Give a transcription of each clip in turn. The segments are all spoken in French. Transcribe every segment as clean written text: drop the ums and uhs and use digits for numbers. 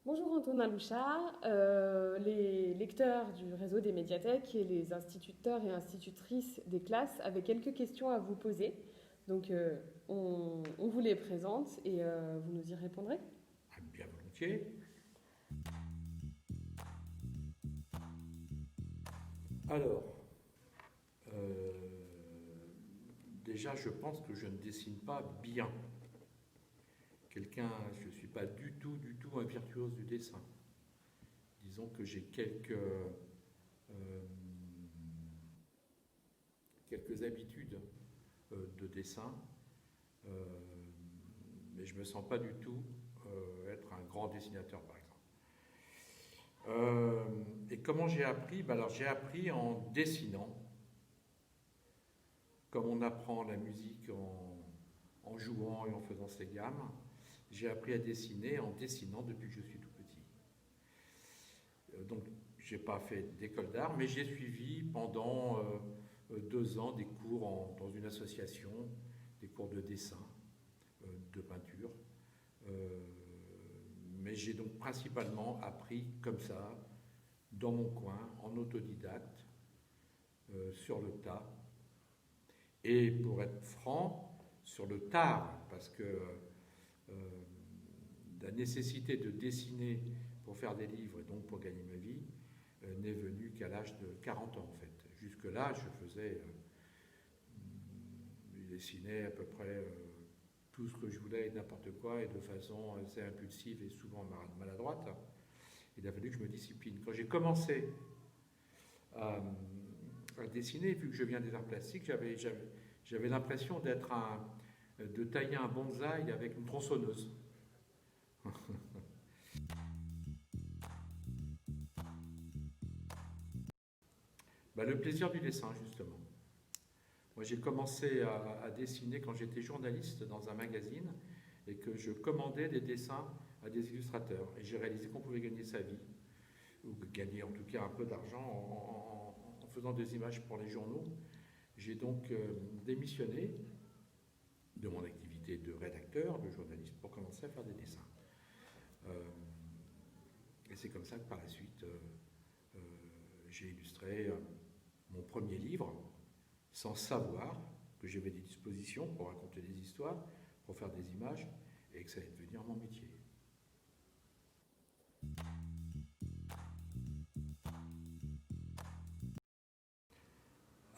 Bonjour Antonin Louchard. Les lecteurs du réseau des médiathèques et les instituteurs et institutrices des classes avaient quelques questions à vous poser. Donc on vous les présente et vous nous y répondrez. Ah, bien volontiers. Alors, euh, déjà, je pense que je ne dessine pas bien. Je ne suis pas du tout un virtuose du dessin. Disons que j'ai quelques habitudes de dessin, euh, mais je ne me sens pas du tout être un grand dessinateur, par exemple. Et comment j'ai appris? Alors, j'ai appris en dessinant, comme on apprend la musique en jouant et en faisant ses gammes. J'ai appris à dessiner en dessinant depuis que je suis tout petit. Donc, je n'ai pas fait d'école d'art, mais j'ai suivi pendant 2 ans des cours dans une association, des cours de dessin, de peinture. Euh, mais j'ai donc principalement appris comme ça, dans mon coin, en autodidacte, sur le tas. Et pour être franc, sur le tard, parce que la nécessité de dessiner pour faire des livres et donc pour gagner ma vie n'est venue qu'à l'âge de 40 ans en fait. Jusque-là, je dessinais à peu près tout ce que je voulais et n'importe quoi et de façon assez impulsive et souvent maladroite. Il a fallu que je me discipline. Quand j'ai commencé à dessiner, vu que je viens des arts plastiques, j'avais l'impression de tailler un bonsaï avec une tronçonneuse. Le plaisir du dessin, justement. Moi, j'ai commencé à dessiner quand j'étais journaliste dans un magazine et que je commandais des dessins à des illustrateurs. Et j'ai réalisé qu'on pouvait gagner sa vie, ou gagner en tout cas un peu d'argent en faisant des images pour les journaux. J'ai donc démissionné de mon activité de rédacteur, de journaliste, pour commencer à faire des dessins. Euh, et c'est comme ça que par la suite, euh, j'ai illustré mon premier livre, sans savoir que j'avais des dispositions pour raconter des histoires, pour faire des images, et que ça allait devenir mon métier.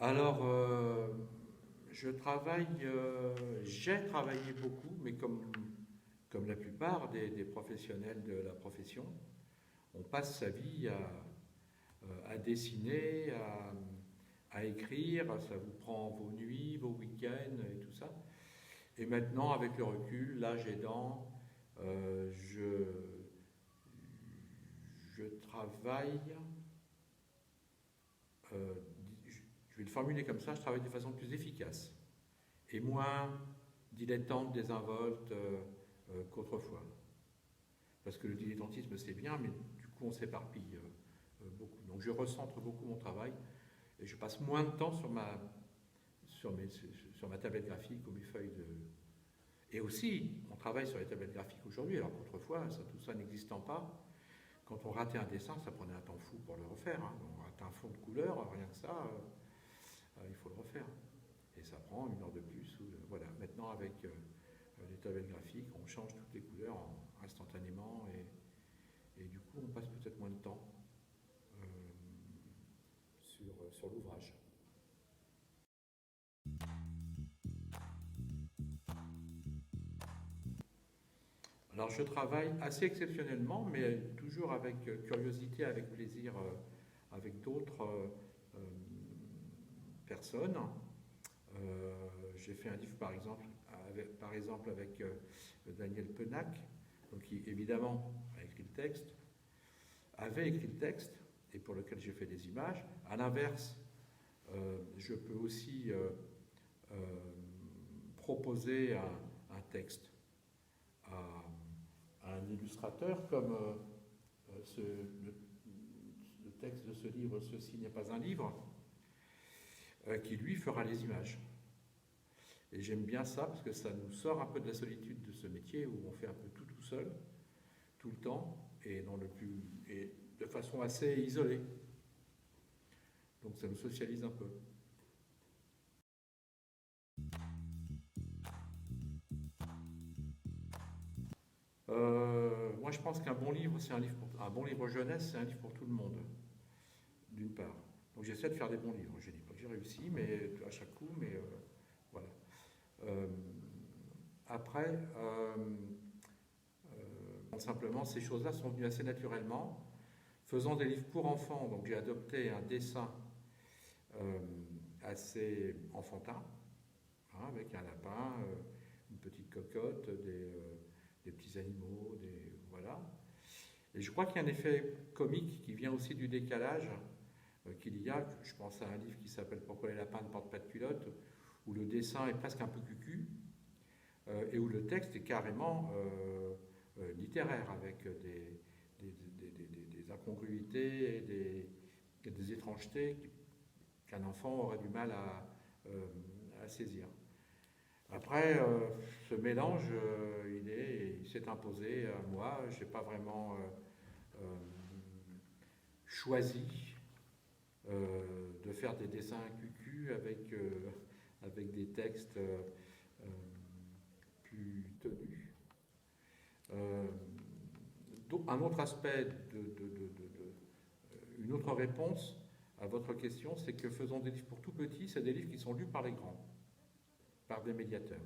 Alors, j'ai travaillé beaucoup, mais comme la plupart des professionnels de la profession, on passe sa vie à dessiner, à écrire, ça vous prend vos nuits, vos week-ends et tout ça. Et maintenant, avec le recul, l'âge aidant, euh, je, je travaille, euh, je vais le formuler comme ça, je travaille de façon plus efficace et moins dilettante, désinvolte qu'autrefois. Parce que le dilettantisme c'est bien, mais du coup on s'éparpille beaucoup. Donc je recentre beaucoup mon travail et je passe moins de temps sur ma tablette graphique ou mes feuilles de. Et aussi, on travaille sur les tablettes graphiques aujourd'hui, alors qu'autrefois, tout ça n'existant pas, quand on ratait un dessin, ça prenait un temps fou pour le refaire. Hein. On rate un fond de couleur, rien que ça, il faut le refaire. Et ça prend 1 heure de plus. Voilà. Maintenant, avec les tablettes graphiques, on change toutes les couleurs instantanément et du coup, on passe peut-être moins de temps euh, sur l'ouvrage. Alors, je travaille assez exceptionnellement, mais toujours avec curiosité, avec plaisir, avec d'autres euh, personnes. J'ai fait un livre par exemple avec Daniel Penac, donc qui évidemment a écrit le texte, avait écrit le texte et pour lequel j'ai fait des images. À l'inverse, je peux aussi euh, proposer un texte à un illustrateur comme le texte de ce livre Ceci n'est pas un livre, qui lui fera les images. Et j'aime bien ça parce que ça nous sort un peu de la solitude de ce métier où on fait un peu tout seul, tout le temps, et de façon assez isolée. Donc ça nous socialise un peu. Moi, je pense qu'un bon livre, un bon livre jeunesse, c'est un livre pour tout le monde, d'une part. Donc j'essaie de faire des bons livres. Je dis pas que j'ai réussi, mais à chaque coup, mais voilà. Après, simplement, ces choses-là sont venues assez naturellement. Faisant des livres pour enfants, donc j'ai adopté un dessin assez enfantin, hein, avec un lapin, une petite cocotte, des petits animaux, voilà. Et je crois qu'il y a un effet comique qui vient aussi du décalage qu'il y a. Je pense à un livre qui s'appelle Pourquoi les lapins ne portent pas de culotte, où le dessin est presque un peu cucu, et où le texte est carrément littéraire, avec des incongruités et des étrangetés qu'un enfant aurait du mal à saisir. Après, ce mélange, il s'est imposé à moi. Je n'ai pas vraiment choisi de faire des dessins cucu avec des textes plus tenus. Un autre aspect, une autre réponse à votre question, c'est que faisons des livres pour tout petits, c'est des livres qui sont lus par les grands, par des médiateurs.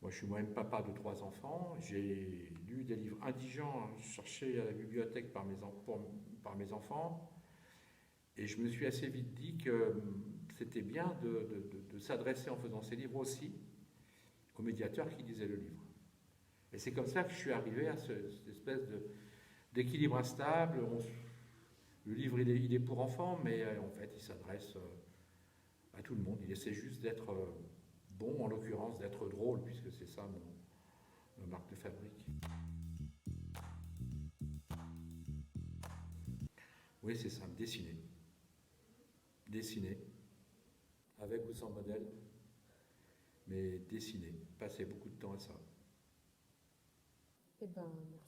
Moi, je suis moi-même papa de 3 enfants. J'ai lu des livres indigents cherchés à la bibliothèque par mes enfants. Et je me suis assez vite dit que c'était bien de s'adresser en faisant ces livres aussi aux médiateurs qui lisaient le livre. Et c'est comme ça que je suis arrivé à cette espèce d'équilibre instable. Le livre, il est pour enfants, mais en fait, il s'adresse à tout le monde. Il essaie juste d'être bon, en l'occurrence d'être drôle, puisque c'est ça ma marque de fabrique. Oui, c'est simple, dessiner. Dessiner, avec ou sans modèle, mais dessiner, passer beaucoup de temps à ça. Eh ben, merci.